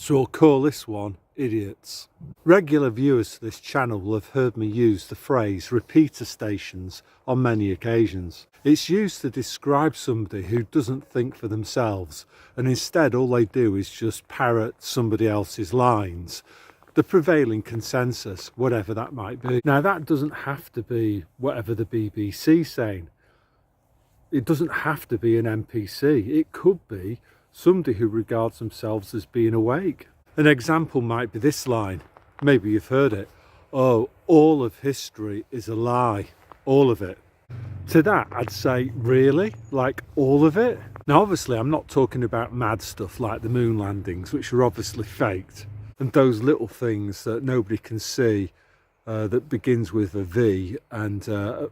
So I'll call this one idiots. Regular viewers to this channel will have heard me use the phrase repeater stations on many occasions. It's used to describe somebody who doesn't think for themselves, and instead all they do is just parrot somebody else's lines, the prevailing consensus, whatever that might be. Now that doesn't have to be whatever the BBC's saying. It doesn't have to be an NPC. It could be somebody who regards themselves as being awake. An example might be this line. Maybe you've heard it. Oh, all of history is a lie. All of it. To that, I'd say, really? Like all of it? Now, obviously, I'm not talking about mad stuff like the moon landings, which are obviously faked, and those little things that nobody can see that begins with a V and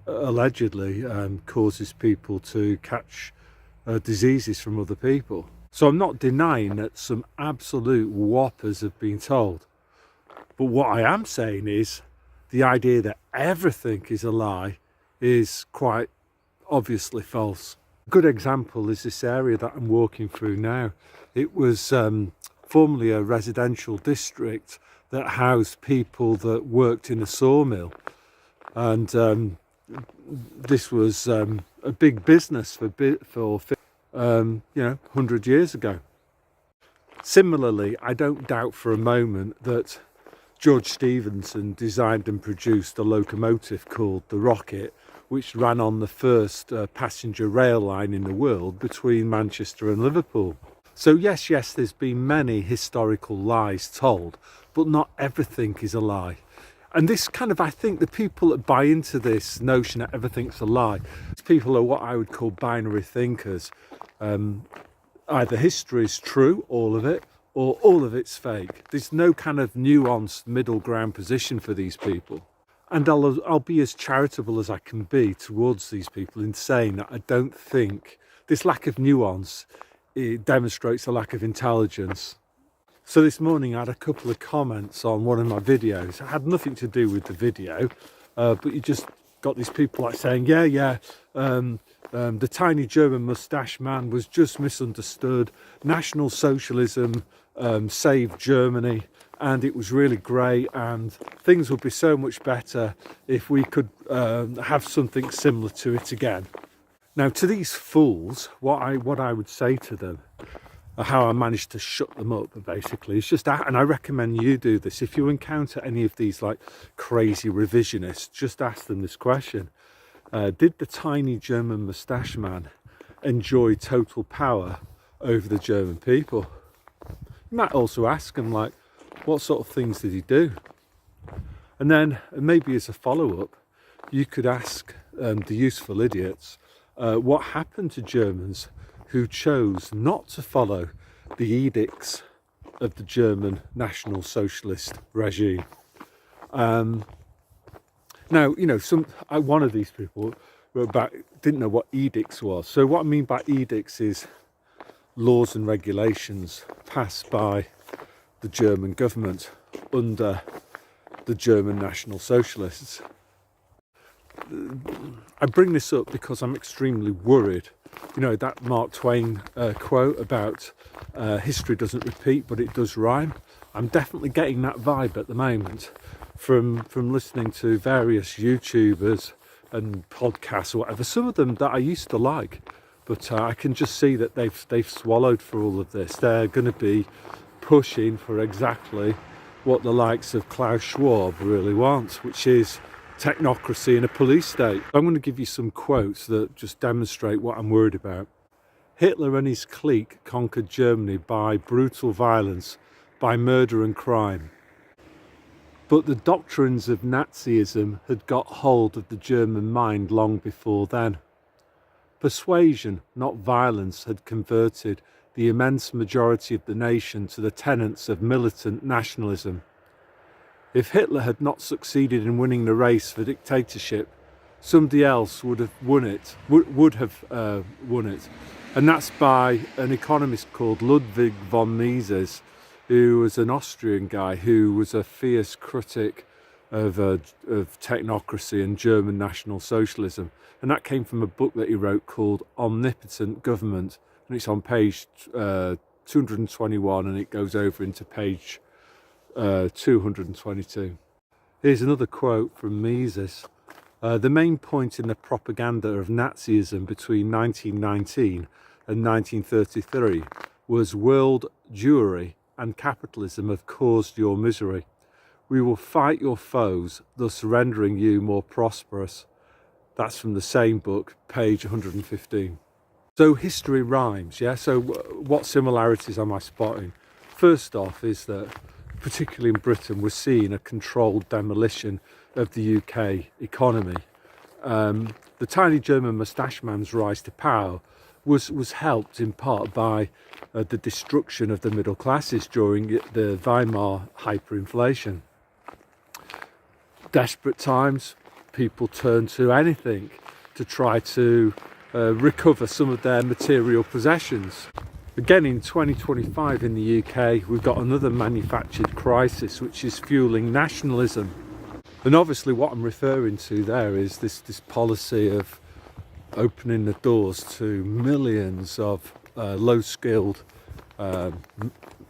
allegedly causes people to catch diseases from other people. So I'm not denying that some absolute whoppers have been told. But what I am saying is the idea that everything is a lie is quite obviously false. A good example is this area that I'm walking through now. It was formerly a residential district that housed people that worked in a sawmill. And this was a big business for 100 years ago. Similarly, I don't doubt for a moment that George Stephenson designed and produced a locomotive called the Rocket, which ran on the first passenger rail line in the world between Manchester and Liverpool. So yes, there's been many historical lies told, but not everything is a lie. And this kind of, I think the people that buy into this notion that everything's a lie, people are what I would call binary thinkers. Either history is true, all of it, or all of it's fake. There's no kind of nuanced middle ground position for these people. And I'll be as charitable as I can be towards these people in saying that I don't think this lack of nuance, it demonstrates a lack of intelligence. So this morning I had a couple of comments on one of my videos. It had nothing to do with the video, but you just got these people like saying, the tiny German moustache man was just misunderstood. National Socialism saved Germany, and it was really great, and things would be so much better if we could have something similar to it again. Now, to these fools, what I would say to them, how I managed to shut them up, basically, is just, and I recommend you do this, if you encounter any of these like crazy revisionists, just ask them this question. Did the tiny German moustache man enjoy total power over the German people? You might also ask him, like, what sort of things did he do? And then maybe as a follow-up, you could ask the useful idiots, what happened to Germans who chose not to follow the edicts of the German National Socialist regime? Now, one of these people wrote back, didn't know what edicts was. So what I mean by edicts is laws and regulations passed by the German government under the German National Socialists. I bring this up because I'm extremely worried. That Mark Twain quote about history doesn't repeat, but it does rhyme. I'm definitely getting that vibe at the moment from listening to various YouTubers and podcasts or whatever, some of them that I used to like, but I can just see that they've swallowed for all of this. They're going to be pushing for exactly what the likes of Klaus Schwab really want, which is technocracy in a police state. I'm going to give you some quotes that just demonstrate what I'm worried about. Hitler and his clique conquered Germany by brutal violence, by murder and crime. But the doctrines of Nazism had got hold of the German mind long before then. Persuasion, not violence, had converted the immense majority of the nation to the tenets of militant nationalism. If Hitler had not succeeded in winning the race for dictatorship, somebody else would have won it, and that's by an economist called Ludwig von Mises, who was an Austrian guy who was a fierce critic of technocracy and German National Socialism. And that came from a book that he wrote called Omnipotent Government, and it's on page 221, and it goes over into page 222. Here's another quote from Misus. The main point in the propaganda of Nazism between 1919 and 1933 was world Jewry and capitalism have caused your misery. We will fight your foes, thus rendering you more prosperous. That's from the same book, page 115. So history rhymes, yeah? So what similarities am I spotting? First off is that, particularly in Britain, we're seeing a controlled demolition of the UK economy. The tiny German moustache man's rise to power was helped in part by the destruction of the middle classes during the Weimar hyperinflation. Desperate times, people turn to anything to try to recover some of their material possessions. Again, in 2025 in the UK, we've got another manufactured crisis which is fueling nationalism. And obviously what I'm referring to there is this policy of opening the doors to millions of low-skilled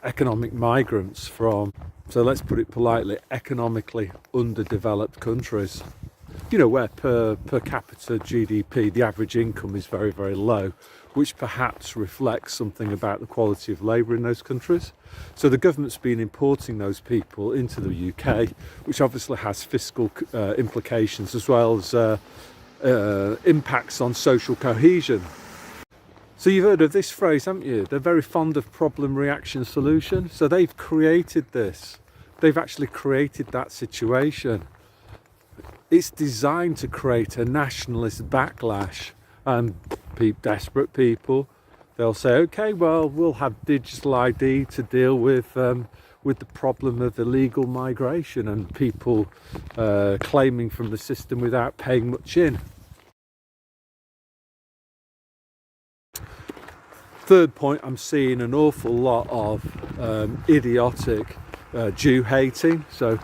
economic migrants from, so let's put it politely, economically underdeveloped countries. You know, where per capita GDP, the average income is very, very low, which perhaps reflects something about the quality of labour in those countries. So the government's been importing those people into the UK, which obviously has fiscal implications as well as impacts on social cohesion. So you've heard of this phrase, haven't you? They're very fond of problem, reaction, solution. So they've created this. They've actually created that situation. It's designed to create a nationalist backlash, and desperate people, they'll say, okay, well, we'll have digital ID to deal with the problem of illegal migration and people claiming from the system without paying much in. Third point, I'm seeing an awful lot of idiotic Jew hating. So,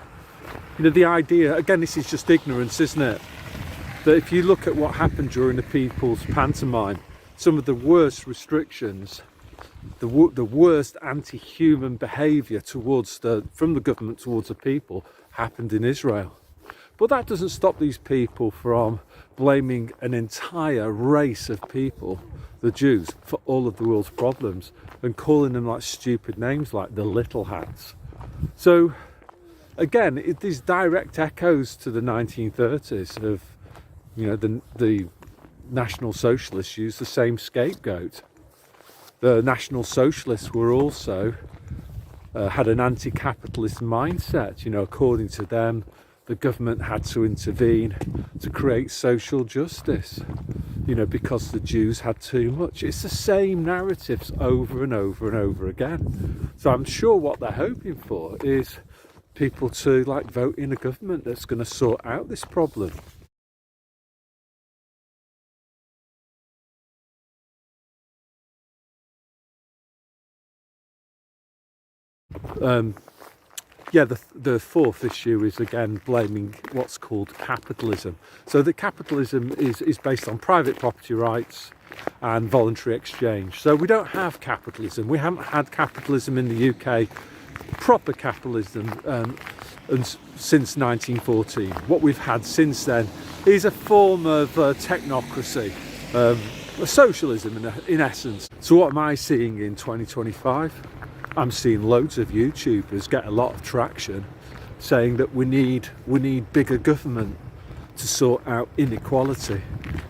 you know, the idea, again, this is just ignorance, isn't it? That if you look at what happened during the People's Pantomime, some of the worst restrictions, the worst anti-human behaviour from the government towards the people happened in Israel. But that doesn't stop these people from blaming an entire race of people, the Jews, for all of the world's problems and calling them like stupid names like the little hats. So again, these direct echoes to the 1930s of, you know, the National Socialists used the same scapegoat. The National Socialists were also had an anti-capitalist mindset. You know, according to them, the government had to intervene to create social justice, you know, because the Jews had too much. It's the same narratives over and over and over again. So I'm sure what they're hoping for is people to vote in a government that's going to sort out this problem. The fourth issue is again blaming what's called capitalism. So the capitalism is based on private property rights and voluntary exchange. So we don't have capitalism. We haven't had capitalism in the UK, proper capitalism, since 1914. What we've had since then is a form of technocracy, socialism in essence. So what am I seeing in 2025? I'm seeing loads of YouTubers get a lot of traction saying that we need bigger government to sort out inequality.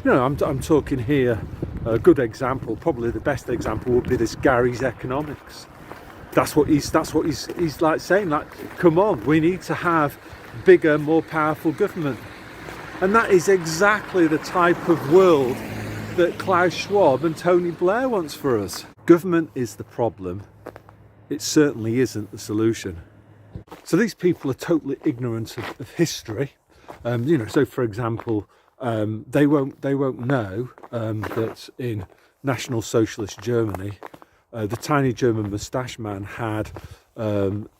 You know, I'm talking here, a good example, probably the best example would be this Gary's Economics. That's what he's like saying, like, come on, we need to have bigger, more powerful government. And that is exactly the type of world that Klaus Schwab and Tony Blair wants for us. Government is the problem. It certainly isn't the solution. So these people are totally ignorant of history. You know, so for example, they won't know that in National Socialist Germany, the tiny German moustache man had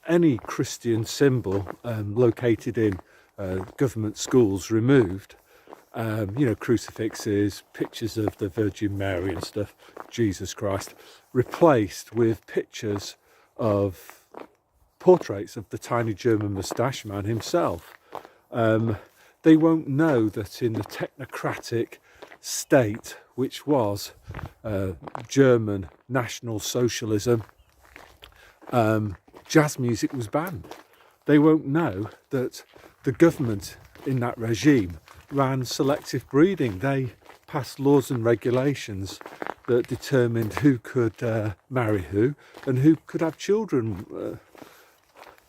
any Christian symbol located in government schools removed. You know, crucifixes, pictures of the Virgin Mary and stuff, Jesus Christ, replaced with pictures of portraits of the tiny German moustache man himself. They won't know that in the technocratic state, which was German National Socialism, jazz music was banned. They won't know that the government in that regime ran selective breeding. They passed laws and regulations that determined who could marry who and who could have children.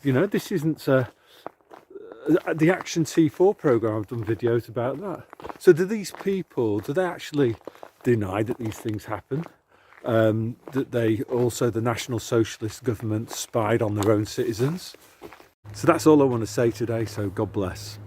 This isn't the Action T4 programme. I've done videos about that. So do these people, do they actually deny that these things happen? That the National Socialist government spied on their own citizens? So that's all I want to say today, so God bless.